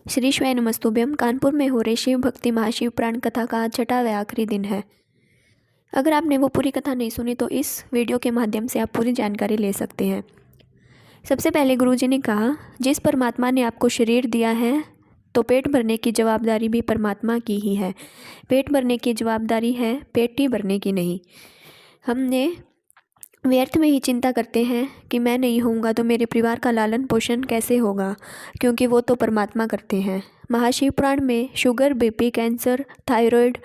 श्री शिवाय नमस्तुभ्यम। कानपुर में हो रहे शिव भक्ति महाशिव प्राण कथा का आज छठा व आखिरी दिन है। अगर आपने वो पूरी कथा नहीं सुनी तो इस वीडियो के माध्यम से आप पूरी जानकारी ले सकते हैं। सबसे पहले गुरुजी ने कहा, जिस परमात्मा ने आपको शरीर दिया है तो पेट भरने की जवाबदारी भी परमात्मा की ही है। पेट भरने की जवाबदारी है, पेट ही भरने की नहीं। हमने व्यर्थ में ही चिंता करते हैं कि मैं नहीं होऊंगा तो मेरे परिवार का लालन पोषण कैसे होगा, क्योंकि वो तो परमात्मा करते हैं। महाशिव पुराण में शुगर, बीपी, कैंसर, थायराइड,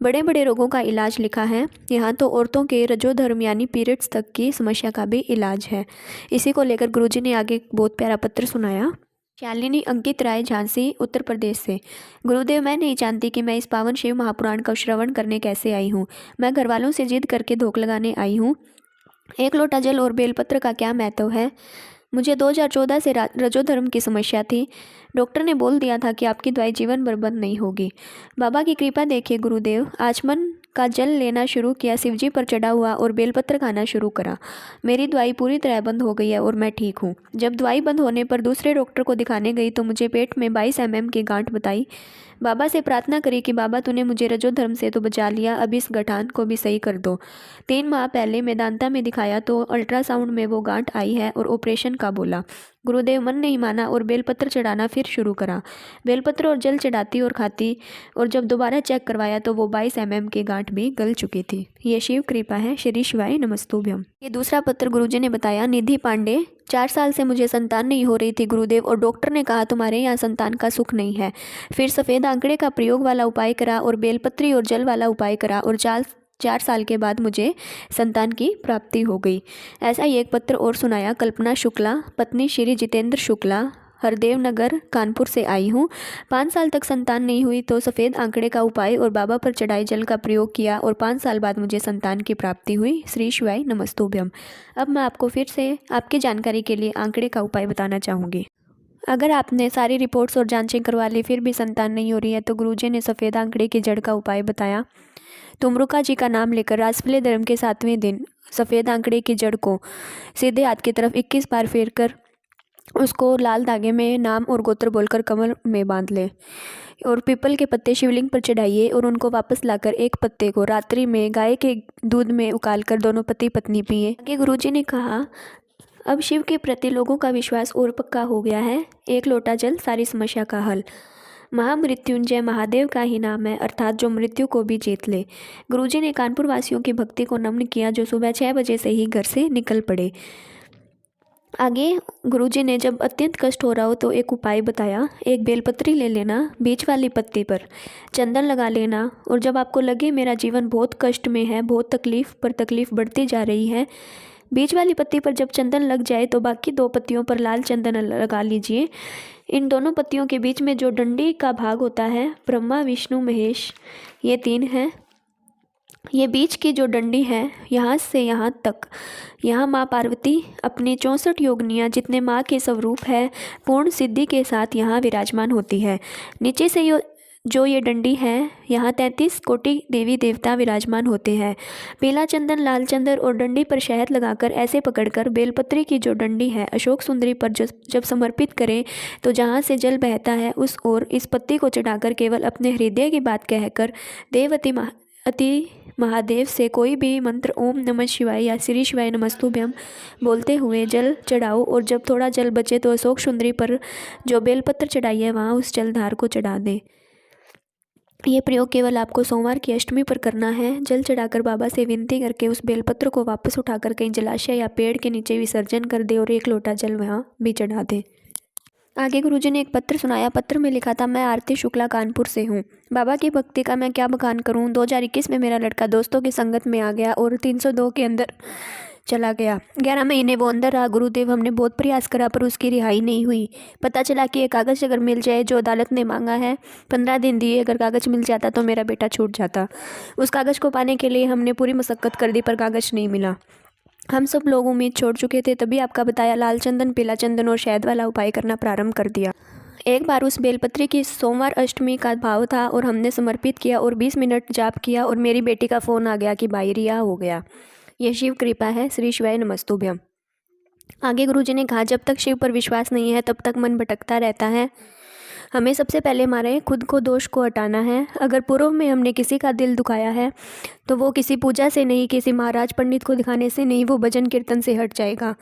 बड़े बड़े रोगों का इलाज लिखा है। यहाँ तो औरतों के रजोधर्म यानी पीरियड्स तक की समस्या का भी इलाज है। इसी को लेकर गुरुजी ने आगे बहुत प्यारा पत्र सुनाया। शालिनी अंकित राय, झांसी, उत्तर प्रदेश से। गुरुदेव, मैं नहीं जानती कि मैं इस पावन शिव महापुराण का श्रवण करने कैसे आई हूँ। मैं घर वालों से जिद करके धोख लगाने आई हूँ। एक लोटा जल और बेलपत्र का क्या महत्व है। मुझे 2014 से रजोधर्म की समस्या थी। डॉक्टर ने बोल दिया था कि आपकी दवाई जीवन भर बंद नहीं होगी। बाबा की कृपा देखिए गुरुदेव, आचमन का जल लेना शुरू किया, शिवजी पर चढ़ा हुआ और बेलपत्र खाना शुरू करा। मेरी दवाई पूरी तरह बंद हो गई है और मैं ठीक हूँ। जब दवाई बंद होने पर दूसरे डॉक्टर को दिखाने गई तो मुझे पेट में 22 mm की गांठ बताई। बाबा से प्रार्थना करी कि बाबा तूने मुझे रजोधर्म से तो बचा लिया, अब इस गठान को भी सही कर दो। 3 माह पहले मेदांता में दिखाया तो अल्ट्रासाउंड में वो गांठ आई है और ऑपरेशन का बोला। गुरुदेव मन नहीं माना और बेलपत्र चढ़ाना फिर शुरू करा। बेलपत्र और जल चढ़ाती और खाती, और जब दोबारा चेक करवाया तो वो 22 mm की गांठ भी गल चुकी थी। ये शिव कृपा है। श्री शिवाय नमस्तुभ्यम। ये दूसरा पत्र गुरुजी ने बताया। निधि पांडे, 4 साल से मुझे संतान नहीं हो रही थी गुरुदेव, और डॉक्टर ने कहा तुम्हारे यहाँ संतान का सुख नहीं है। फिर सफ़ेद आंकड़े का प्रयोग वाला उपाय करा और बेलपत्री और जल वाला उपाय करा, और 4 साल के बाद मुझे संतान की प्राप्ति हो गई। ऐसा ही एक पत्र और सुनाया। कल्पना शुक्ला, पत्नी श्री जितेंद्र शुक्ला, हरदेव नगर, कानपुर से आई हूँ। 5 साल तक संतान नहीं हुई तो सफ़ेद आंकड़े का उपाय और बाबा पर चढ़ाई जल का प्रयोग किया और 5 साल बाद मुझे संतान की प्राप्ति हुई। श्री शिवाय नमस्तुभ्यम। अब मैं आपको फिर से आपकी जानकारी के लिए आंकड़े का उपाय बताना चाहूँगी। अगर आपने सारी रिपोर्ट्स और जांचें करवा ली फिर भी संतान नहीं हो रही है तो गुरुजी ने सफ़ेद आंकड़े की जड़ का उपाय बताया। तुमरुका जी का नाम लेकर रासफले धर्म के 7वें दिन सफ़ेद आंकड़े की जड़ को सीधे हाथ की तरफ 21 बार फेर कर उसको लाल धागे में नाम और गोत्र बोलकर कमर में बांध ले, और पीपल के पत्ते शिवलिंग पर चढ़ाइए और उनको वापस लाकर एक पत्ते को रात्रि में गाय के दूध में उकालकर दोनों पति पत्नी पिए। आगे गुरुजी ने कहा, अब शिव के प्रति लोगों का विश्वास और पक्का हो गया है। 1 लोटा जल सारी समस्या का हल। महामृत्युंजय महादेव का ही नाम है, अर्थात जो मृत्यु को भी जीत ले। गुरुजी ने कानपुर वासियों की भक्ति को नमन किया जो सुबह 6 बजे से ही घर से निकल पड़े। आगे गुरुजी ने जब अत्यंत कष्ट हो रहा हो तो एक उपाय बताया। एक बेलपत्री ले लेना, बीच वाली पत्ती पर चंदन लगा लेना, और जब आपको लगे मेरा जीवन बहुत कष्ट में है, बहुत तकलीफ पर तकलीफ बढ़ती जा रही है, बीच वाली पत्ती पर जब चंदन लग जाए तो बाकी 2 पत्तियों पर लाल चंदन लगा लीजिए। इन दोनों पत्तियों के बीच में जो डंडी का भाग होता है, ब्रह्मा विष्णु महेश ये 3 हैं। ये बीच की जो डंडी है यहाँ से यहाँ तक, यहाँ माँ पार्वती अपनी 64 योगनियाँ जितने माँ के स्वरूप है पूर्ण सिद्धि के साथ यहाँ विराजमान होती है। नीचे से जो ये डंडी है यहाँ 33 कोटि देवी देवता विराजमान होते हैं। पीला चंदन, लाल चंदन और डंडी पर शहद लगाकर ऐसे पकड़कर बेलपत्री की जो डंडी है अशोक सुंदरी पर जब समर्पित करें तो जहाँ से जल बहता है उस ओर इस पत्ती को चढ़ाकर केवल अपने हृदय की बात कहकर देवती अति महादेव से कोई भी मंत्र ओम नमः शिवाय या श्री शिवाय नमस्तुभ्यम बोलते हुए जल चढ़ाओ, और जब थोड़ा जल बचे तो अशोक सुंदरी पर जो बेलपत्र चढ़ाई है वहाँ उस जलधार को चढ़ा दें। ये प्रयोग केवल आपको सोमवार की अष्टमी पर करना है। जल चढ़ाकर बाबा से विनती करके उस बेलपत्र को वापस उठाकर कहीं जलाशय या पेड़ के नीचे विसर्जन कर दे और 1 लोटा जल वहाँ भी चढ़ा दे। आगे गुरुजी ने एक पत्र सुनाया। पत्र में लिखा था, मैं आरती शुक्ला कानपुर से हूँ। बाबा की भक्ति का मैं क्या बखान करूँ। 2021 में मेरा लड़का दोस्तों की संगत में आ गया और 302 के अंदर चला गया। 11 महीने वो अंदर रहा गुरुदेव। हमने बहुत प्रयास करा पर उसकी रिहाई नहीं हुई। पता चला कि ये कागज़ अगर मिल जाए जो अदालत ने मांगा है, 15 दिन दिए, अगर कागज़ मिल जाता तो मेरा बेटा छूट जाता। उस कागज़ को पाने के लिए हमने पूरी मशक्क़त कर दी पर कागज़ नहीं मिला। हम सब लोग उम्मीद छोड़ चुके थे, तभी आपका बताया लाल चंदन, पीला चंदन और शहद वाला उपाय करना प्रारंभ कर दिया। एक बार उस बेलपत्री की सोमवार अष्टमी का भाव था और हमने समर्पित किया और 20 मिनट जाप किया और मेरी बेटी का फ़ोन आ गया कि भाई रिहा हो गया। यह शिव कृपा है। श्री शिवाय नमस्तुभ्यम। आगे गुरुजी ने कहा, जब तक शिव पर विश्वास नहीं है तब तक मन भटकता रहता है। हमें सबसे पहले हमारे खुद को दोष को हटाना है। अगर पूर्व में हमने किसी का दिल दुखाया है तो वो किसी पूजा से नहीं, किसी महाराज पंडित को दिखाने से नहीं, वो भजन कीर्तन से हट जाएगा।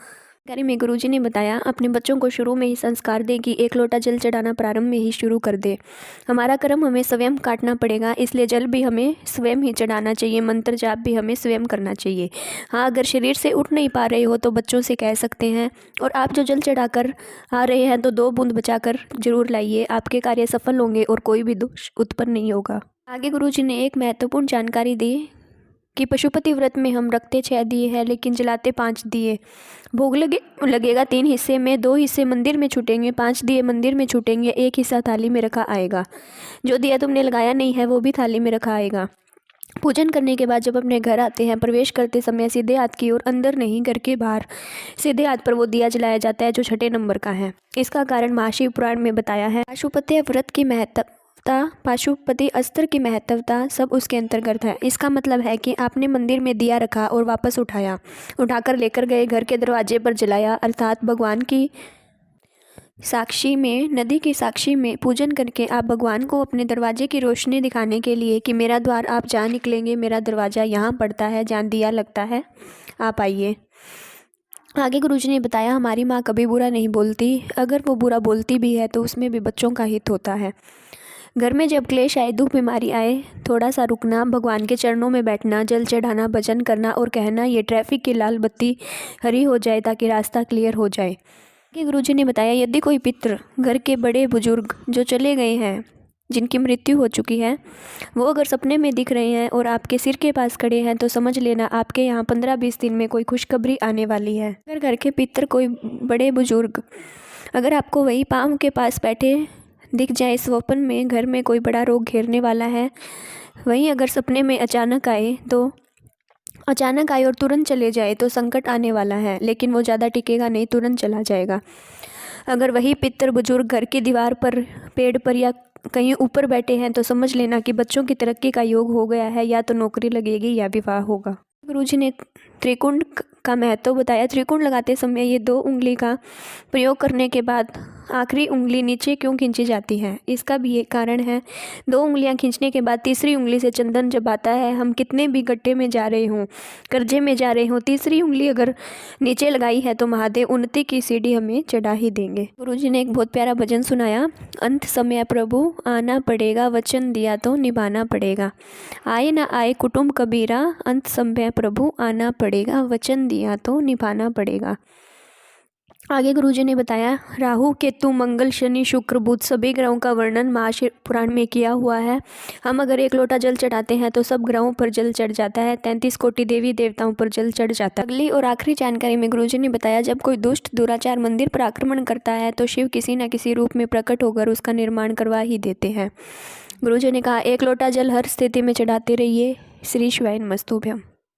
जानकारी में गुरुजी ने बताया, अपने बच्चों को शुरू में ही संस्कार दें कि एक लोटा जल चढ़ाना प्रारंभ में ही शुरू कर दे। हमारा कर्म हमें स्वयं काटना पड़ेगा, इसलिए जल भी हमें स्वयं ही चढ़ाना चाहिए, मंत्र जाप भी हमें स्वयं करना चाहिए। हाँ, अगर शरीर से उठ नहीं पा रहे हो तो बच्चों से कह सकते हैं, और आप जो जल चढ़ा कर आ रहे हैं तो 2 बूंद बचाकर जरूर लाइए, आपके कार्य सफल होंगे और कोई भी दोष उत्पन्न नहीं होगा। आगे गुरुजी ने एक महत्वपूर्ण जानकारी दी कि पशुपति व्रत में हम रखते 6 दिए हैं लेकिन जलाते 5 दिए। भोग लगेगा 3 हिस्से में, 2 हिस्से मंदिर में छूटेंगे, 5 दिए मंदिर में छूटेंगे, 1 हिस्सा थाली में रखा आएगा। जो दिया तुमने लगाया नहीं है वो भी थाली में रखा आएगा। पूजन करने के बाद जब अपने घर आते हैं, प्रवेश करते समय सीधे हाथ की ओर, अंदर नहीं घर के बाहर सीधे हाथ पर वो दिया जलाया जाता है जो 6ठे नंबर का है। इसका कारण महाशिव पुराण में बताया है। पाशुपत्य व्रत की महत्वता, पाशुपति अस्त्र की महत्वता सब उसके अंतर्गत है। इसका मतलब है कि आपने मंदिर में दिया रखा और वापस उठाकर लेकर गए, घर के दरवाजे पर जलाया, अर्थात भगवान की साक्षी में, नदी की साक्षी में पूजन करके आप भगवान को अपने दरवाजे की रोशनी दिखाने के लिए कि मेरा द्वार आप जहाँ निकलेंगे, मेरा दरवाज़ा यहाँ पड़ता है, जहाँ दिया लगता है, आप आइए। आगे गुरुजी ने बताया, हमारी माँ कभी बुरा नहीं बोलती, अगर वो बुरा बोलती भी है तो उसमें भी बच्चों का हित होता है। घर में जब क्लेश आए, दुख बीमारी आए, थोड़ा सा रुकना, भगवान के चरणों में बैठना, जल चढ़ाना, भजन करना और कहना ये ट्रैफिक की लाल बत्ती हरी हो जाए ताकि रास्ता क्लियर हो जाए। कि गुरुजी ने बताया, यदि कोई पितृ, घर के बड़े बुजुर्ग जो चले गए हैं, जिनकी मृत्यु हो चुकी है, वो अगर सपने में दिख रहे हैं और आपके सिर के पास खड़े हैं तो समझ लेना आपके यहाँ 15-20 दिन में कोई खुशखबरी आने वाली है। अगर घर के पितृ, कोई बड़े बुजुर्ग, अगर आपको वही पाँव के पास बैठे दिख जाए स्वप्न में, घर में कोई बड़ा रोग घेरने वाला है, वहीं अगर सपने में अचानक आए और तुरंत चले जाए तो संकट आने वाला है, लेकिन वो ज़्यादा टिकेगा नहीं, तुरंत चला जाएगा। अगर वही पितर बुजुर्ग घर की दीवार पर, पेड़ पर या कहीं ऊपर बैठे हैं तो समझ लेना कि बच्चों की तरक्की का योग हो गया है, या तो नौकरी लगेगी या विवाह होगा। गुरुजी ने त्रिकुंड का महत्व बताया। त्रिकुंड लगाते समय ये 2 उंगली का प्रयोग करने के बाद आखिरी उंगली नीचे क्यों खींची जाती है, इसका भी एक कारण है। 2 उंगलियां खींचने के बाद तीसरी उंगली से चंदन जब आता है, हम कितने भी गड्ढे में जा रहे हों, कर्जे में जा रहे हों, तीसरी उंगली अगर नीचे लगाई है तो महादेव उन्नति की सीढ़ी हमें चढ़ा ही देंगे। गुरुजी ने एक बहुत प्यारा भजन सुनाया, अंत समय प्रभु आना पड़ेगा, वचन दिया तो निभाना पड़ेगा। आए ना आए कुटुंब कबीरा, अंत समय प्रभु आना पड़ेगा, वचन दिया तो निभाना पड़ेगा। आगे गुरुजी ने बताया, राहु, केतु, मंगल, शनि, शुक्र, बुध सभी ग्रहों का वर्णन महाशिव पुराण में किया हुआ है। हम अगर 1 लोटा जल चढ़ाते हैं तो सब ग्रहों पर जल चढ़ जाता है, 33 कोटि देवी देवताओं पर जल चढ़ जाता है। अगली और आखिरी जानकारी में गुरुजी ने बताया, जब कोई दुष्ट दुराचार मंदिर पर आक्रमण करता है तो शिव किसी न किसी रूप में प्रकट होकर उसका निर्माण करवा ही देते हैं। गुरुजी ने कहा, 1 लोटा जल हर स्थिति में चढ़ाते रहिए। श्री शिवाय नमस्तुभ्यम।